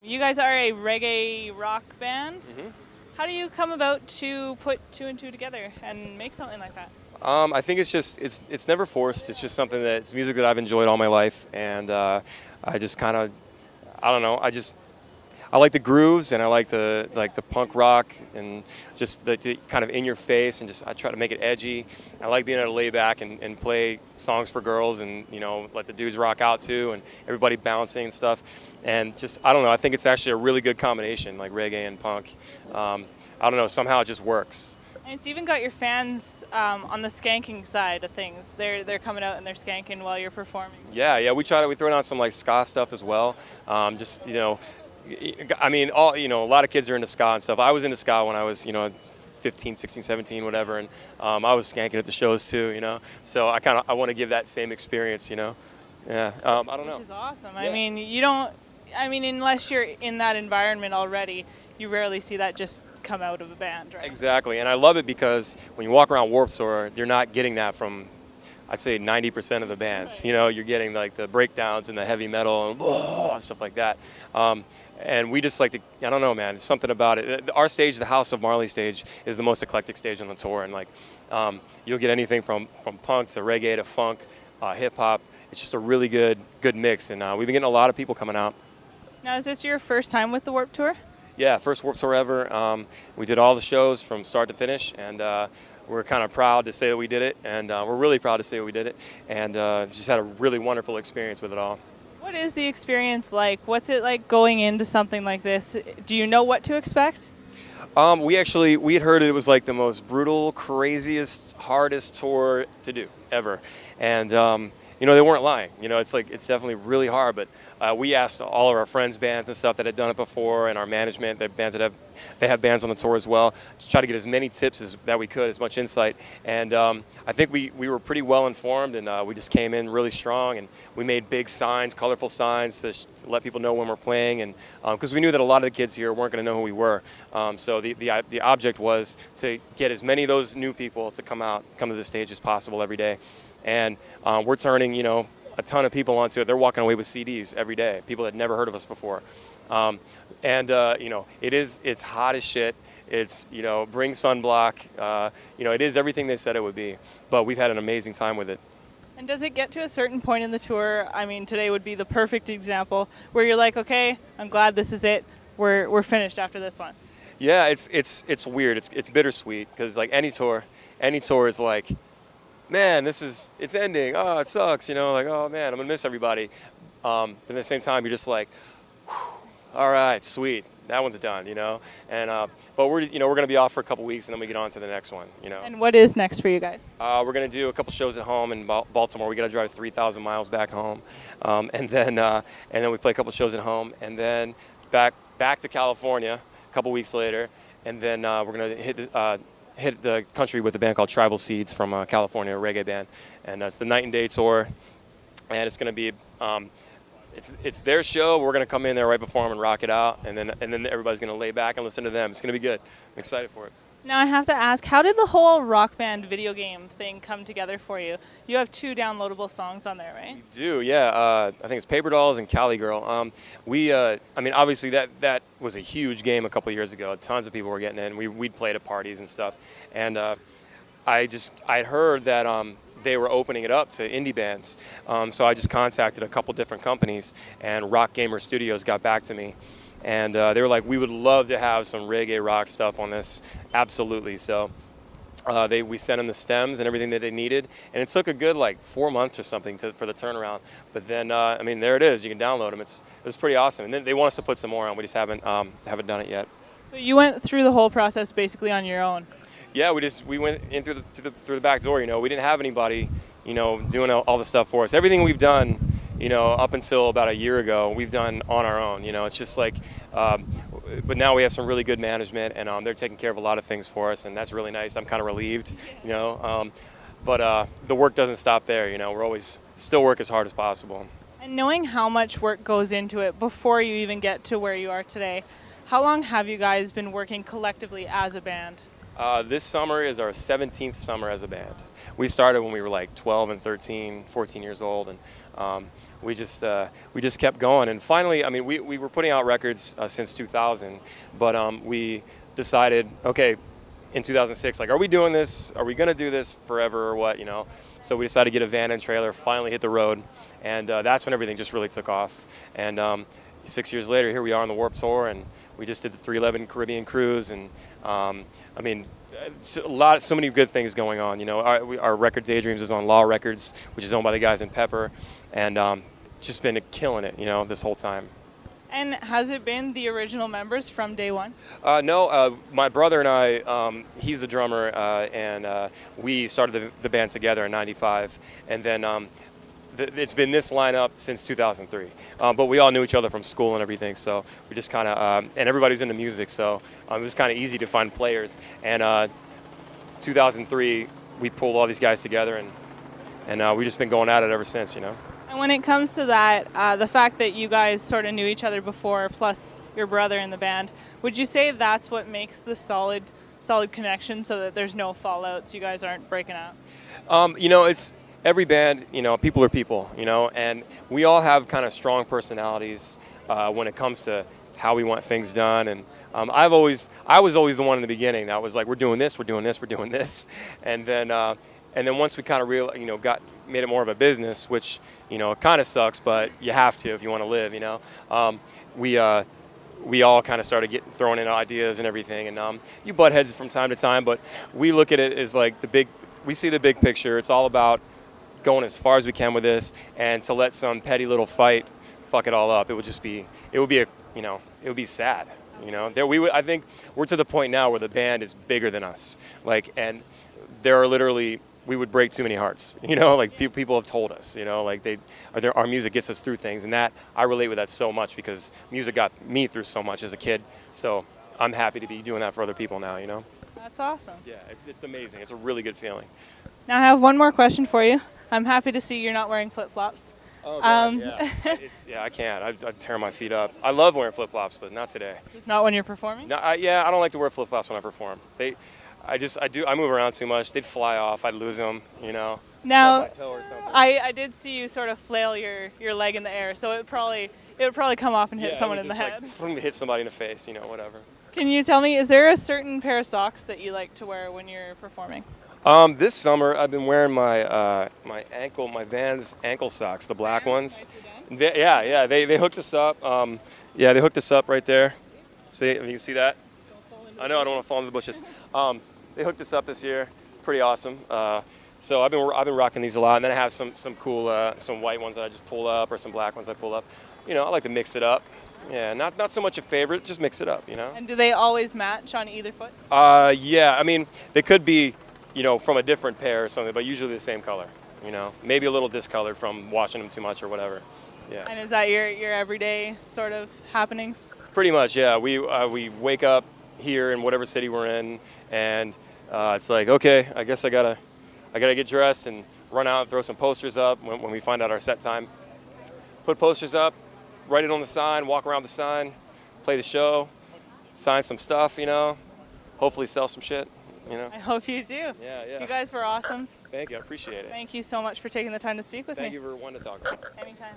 You guys are a reggae rock band. Mm-hmm. How do you come about to put two and two together and make something like that? I think it's never forced. It's just something it's music that I've enjoyed all my life, and I just kind of I don't know. I like the grooves, and I like the punk rock, and just the kind of in your face, and just I try to make it edgy. I like being able to lay back and play songs for girls, and let the dudes rock out too, and everybody bouncing and stuff. And just I don't know. I think it's actually a really good combination, like reggae and punk. I don't know. Somehow it just works. And it's even got your fans on the skanking side of things. They're coming out and they're skanking while you're performing. Yeah. We throw down some like ska stuff as well. I mean, a lot of kids are into ska and stuff. I was into ska when I was, 15, 16, 17, whatever, and I was skanking at the shows too, So I want to give that same experience, Yeah, I don't know. Which is awesome. Yeah. I mean, unless you're in that environment already, you rarely see that just come out of a band, right? Exactly, and I love it because when you walk around Warped Tour, you're not getting that from, I'd say 90% of the bands. Right. You're getting like the breakdowns and the heavy metal and stuff like that. And we just like to, I don't know, man, it's something about it. Our stage, the House of Marley stage, is the most eclectic stage on the tour. And you'll get anything from punk to reggae to funk, hip hop. It's just a really good mix. And we've been getting a lot of people coming out. Now, is this your first time with the Warped Tour? Yeah, first Warped Tour ever. We did all the shows from start to finish, and we're kind of proud to say that we did it, and we're really proud to say we did it, and just had a really wonderful experience with it all. What is the experience like? What's it like going into something like this? Do you know what to expect? We had heard it was like the most brutal, craziest, hardest tour to do ever, and they weren't lying. It's definitely really hard. But we asked all of our friends' bands and stuff that had done it before, and our management, they have bands on the tour as well, to try to get as many tips that we could, as much insight. And I think we were pretty well informed, and we just came in really strong, and we made big signs, colorful signs to let people know when we're playing, and because we knew that a lot of the kids here weren't going to know who we were. So the object was to get as many of those new people to come to the stage as possible every day. And we're turning, a ton of people onto it. They're walking away with CDs every day, people that had never heard of us before. It's hot as shit. It's, bring sunblock. It is everything they said it would be. But we've had an amazing time with it. And does it get to a certain point in the tour? I mean, today would be the perfect example where you're like, okay, I'm glad this is it. We're finished after this one. Yeah, it's weird. It's bittersweet because like any tour is like, man, it's ending. Oh, it sucks. Like, oh man, I'm gonna miss everybody. But at the same time, you're just like, all right, sweet, that one's done. And but we're gonna be off for a couple weeks, and then we get on to the next one. And what is next for you guys? We're gonna do a couple shows at home in Baltimore. We gotta drive 3,000 miles back home, and then we play a couple shows at home, and then back to California a couple weeks later, and then we're gonna hit the country with a band called Tribal Seeds from California, a reggae band, and it's the night and day tour, and it's going to be it's their show. We're going to come in there right before them and rock it out, and then everybody's going to lay back and listen to them. It's going to be good. I'm excited for it. Now I have to ask, how did the whole Rock Band video game thing come together for you? You have 2 downloadable songs on there, right? We do, yeah. I think it's Paper Dolls and Cali Girl. Obviously that was a huge game a couple years ago. Tons of people were getting in. We'd played at parties and stuff. And I'd heard that they were opening it up to indie bands. So I just contacted a couple different companies, and Rock Gamer Studios got back to me. And they were like, we would love to have some reggae rock stuff on this. Absolutely. So we sent them the stems and everything that they needed. And it took a good 4 months or something for the turnaround. But then, there it is. You can download them. It was pretty awesome. And then they want us to put some more on. We just haven't done it yet. So you went through the whole process basically on your own? Yeah, we went in through the back door. We didn't have anybody, doing all the stuff for us. Everything we've done, up until about a year ago, we've done on our own. It's just like, but now we have some really good management, and they're taking care of a lot of things for us, and that's really nice. I'm kind of relieved, but the work doesn't stop there. We're always still work as hard as possible. And knowing how much work goes into it before you even get to where you are today, how long have you guys been working collectively as a band? This summer is our 17th summer as a band. We started when we were like 12 and 13, 14 years old, and we just kept going. And finally, I mean, we were putting out records since 2000, but we decided, okay, in 2006, like, are we doing this? Are we gonna do this forever or what? You know? So we decided to get a van and trailer, finally hit the road, and that's when everything just really took off. And 6 years later, here we are on the Warped Tour, and we just did the 311 Caribbean cruise, and I mean, so many good things going on. You know, our record Daydreams is on Law Records, which is owned by the guys in Pepper, and just been killing it, you know, this whole time. And has it been the original members from day one? No, my brother and I, he's the drummer, and we started the band together in '95, and then it's been this lineup since 2003. But we all knew each other from school and everything, so we just kind of, and everybody's into music, so it was kind of easy to find players. And 2003, we pulled all these guys together, and we've just been going at it ever since, you know. And when it comes to that, the fact that you guys sort of knew each other before, plus your brother in the band, would you say that's what makes the solid connection, so that there's no fallouts, you guys aren't breaking up? You know, it's every band, you know, people are people, you know, and we all have kind of strong personalities when it comes to how we want things done. And I was always the one in the beginning that was like, we're doing this, we're doing this, we're doing this, and then once we kind of made it more of a business, which, you know, kind of sucks, but you have to if you want to live, you know. We all kind of started throwing in ideas and everything, and you butt heads from time to time, but we look at it as like we see the big picture. It's all about going as far as we can with this, and to let some petty little fight fuck it all up, it would be sad, you know. I think we're to the point now where the band is bigger than us, like, and there are literally, we would break too many hearts, you know, like people have told us, you know, like our music gets us through things, and that I relate with that so much because music got me through so much as a kid. So I'm happy to be doing that for other people now, you know. That's awesome. Yeah, it's amazing. It's a really good feeling. Now I have one more question for you. I'm happy to see you're not wearing flip-flops. Oh, God, yeah. I can't. I'd tear my feet up. I love wearing flip-flops, but not today. Just not when you're performing? No, I don't like to wear flip-flops when I perform. I move around too much. They'd fly off. I'd lose them, you know. Now, stub my toe or something. I did see you sort of flail your leg in the air, so it would probably come off and hit someone in the head. Like, hit somebody in the face, you know, whatever. Can you tell me, is there a certain pair of socks that you like to wear when you're performing? This summer I've been wearing my Vans ankle socks, the black ones. They hooked us up. They hooked us up right there. See, if you can see that. I know I don't want to fall into the bushes. They hooked us up this year. Pretty awesome. So I've been rocking these a lot, and then I have some cool some white ones that I just pull up, or some black ones I pull up. You know, I like to mix it up. Yeah, not so much a favorite, just mix it up, you know. And do they always match on either foot? Yeah, I mean, they could be, you know, from a different pair or something, but usually the same color, you know. Maybe a little discolored from washing them too much or whatever. Yeah. And is that your everyday sort of happenings? Pretty much, yeah. We wake up here in whatever city we're in, and it's like, okay, I guess I gotta get dressed and run out and throw some posters up when we find out our set time. Put posters up, write it on the sign, walk around the sign, play the show, sign some stuff, you know, hopefully sell some shit, you know. I hope you do. Yeah. You guys were awesome. Thank you, I appreciate it. Thank you so much for taking the time to speak with me. Thank you for wanting to talk to me. Anytime.